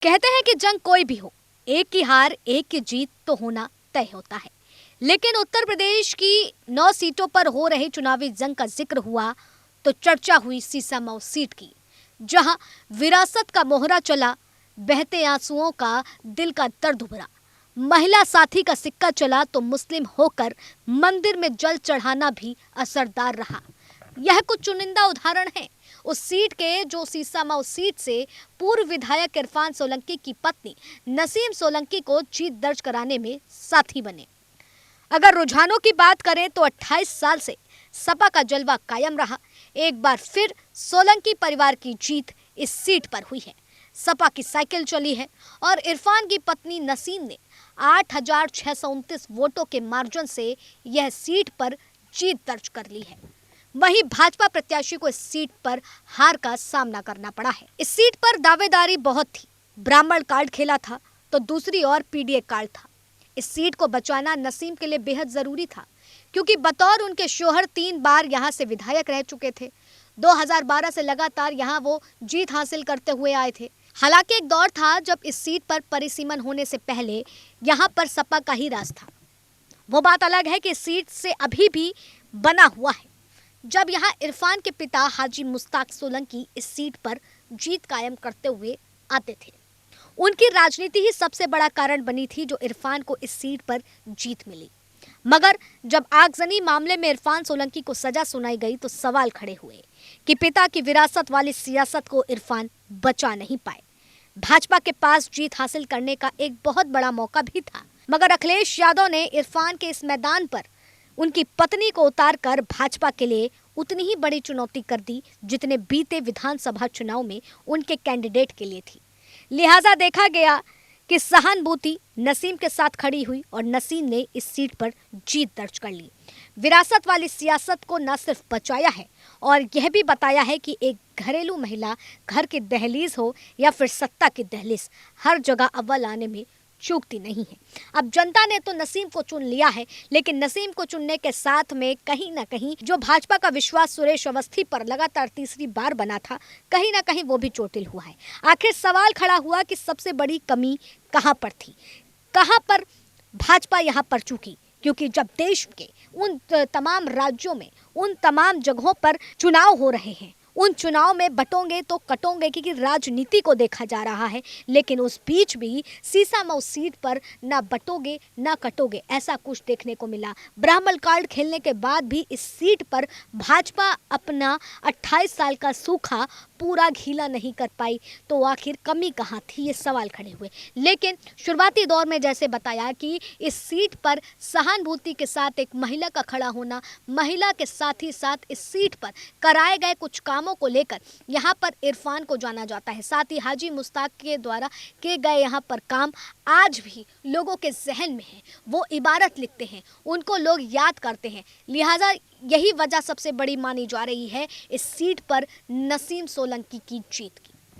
कहते हैं कि जंग कोई भी हो, एक की हार एक की जीत तो होना तय होता है। लेकिन उत्तर प्रदेश की 9 सीटों पर हो रही चुनावी जंग का जिक्र हुआ तो चर्चा हुई सीसामऊ सीट की, जहां विरासत का मोहरा चला, बहते आंसुओं का दिल का दर्द उभरा। महिला साथी का सिक्का चला तो मुस्लिम होकर मंदिर में जल चढ़ाना भी असरदार रहा। यह कुछ चुनिंदा उदाहरण हैं उस सीट के जो सीसामऊ सीट से पूर्व विधायक इरफान सोलंकी की पत्नी नसीम सोलंकी को जीत दर्ज कराने में साथी बने। अगर रुझानों की बात करें तो 28 साल से सपा का जलवा कायम रहा। एक बार फिर सोलंकी परिवार की जीत इस सीट पर हुई है। सपा की साइकिल चली है और इरफान की पत्नी नसीम ने 8,629 वोटों के मार्जिन से यह सीट पर जीत दर्ज कर ली है। वहीं भाजपा प्रत्याशी को इस सीट पर हार का सामना करना पड़ा है। इस सीट पर दावेदारी बहुत थी। ब्राह्मण कार्ड खेला था तो दूसरी ओर पीडीए कार्ड था। इस सीट को बचाना नसीम के लिए बेहद जरूरी था, क्योंकि बतौर उनके शोहर 3 बार यहां से विधायक रह चुके थे। 2012 से लगातार यहां वो जीत हासिल करते हुए आए थे। हालांकि एक दौर था जब इस सीट पर परिसीमन होने से पहले यहां पर सपा का ही राज था। वो बात अलग है कि इस सीट से अभी भी बना हुआ है। जब यहाँ इरफान के पिता हाजी मुश्ताक सोलंकी इस सीट पर जीत कायम करते हुए आते थे, उनकी राजनीति ही सबसे बड़ा कारण बनी थी जो इरफान को इस सीट पर जीत मिली। मगर जब आगजनी मामले में इरफान सोलंकी को सजा सुनाई गई तो सवाल खड़े हुए कि पिता की विरासत वाली सियासत को इरफान बचा नहीं पाए। भाजपा के पास जीत हासिल करने का एक बहुत बड़ा मौका भी था, मगर अखिलेश यादव ने इरफान के इस मैदान पर उनकी पत्नी को उतारकर भाजपा के लिए उतनी ही बड़ी चुनौती कर दी जितने बीते विधानसभा चुनाव में उनके कैंडिडेट के लिए थी। लिहाजा देखा गया कि सहानुभूति नसीम के साथ खड़ी हुई और नसीम ने इस सीट पर जीत दर्ज कर ली। विरासत वाली सियासत को न सिर्फ बचाया है और यह भी बताया है कि एक घरेलू महिला घर की दहलीज हो या फिर सत्ता की दहलीज, हर जगह अव्वल आने में चूकती नहीं है। अब जनता ने तो नसीम को चुन लिया है, लेकिन नसीम को चुनने के साथ में कहीं ना कहीं जो भाजपा का विश्वास सुरेश अवस्थी पर लगातार तीसरी बार बना था, कहीं ना कहीं वो भी चोटिल हुआ है। आखिर सवाल खड़ा हुआ कि सबसे बड़ी कमी कहां पर थी, कहां पर भाजपा यहां पर चूकी, क्योंकि जब देश के उन तमाम राज्यों में उन तमाम जगहों पर चुनाव हो रहे हैं, उन चुनाव में बटोंगे तो कटोंगे, क्योंकि राजनीति को देखा जा रहा है। लेकिन उस बीच भी सीसामऊ सीट पर ना बटोगे ना कटोगे, ऐसा कुछ देखने को मिला। ब्राह्मण कार्ड खेलने के बाद भी इस सीट पर भाजपा अपना 28 साल का सूखा पूरा गीला नहीं कर पाई, तो आखिर कमी कहाँ थी, ये सवाल खड़े हुए। लेकिन शुरुआती दौर में जैसे बताया कि इस सीट पर सहानुभूति के साथ एक महिला का खड़ा होना, महिला के साथ ही साथ इस सीट पर कराए गए कुछ कामों को लेकर यहाँ पर इरफान को जाना जाता है। साथ ही हाजी मुश्ताक के द्वारा किए गए यहाँ पर काम आज भी लोगों के जहन में है। वो इबारत लिखते हैं, उनको लोग याद करते हैं। लिहाजा यही वजह सबसे बड़ी मानी जा रही है इस सीट पर नसीम सोलंकी की जीत की।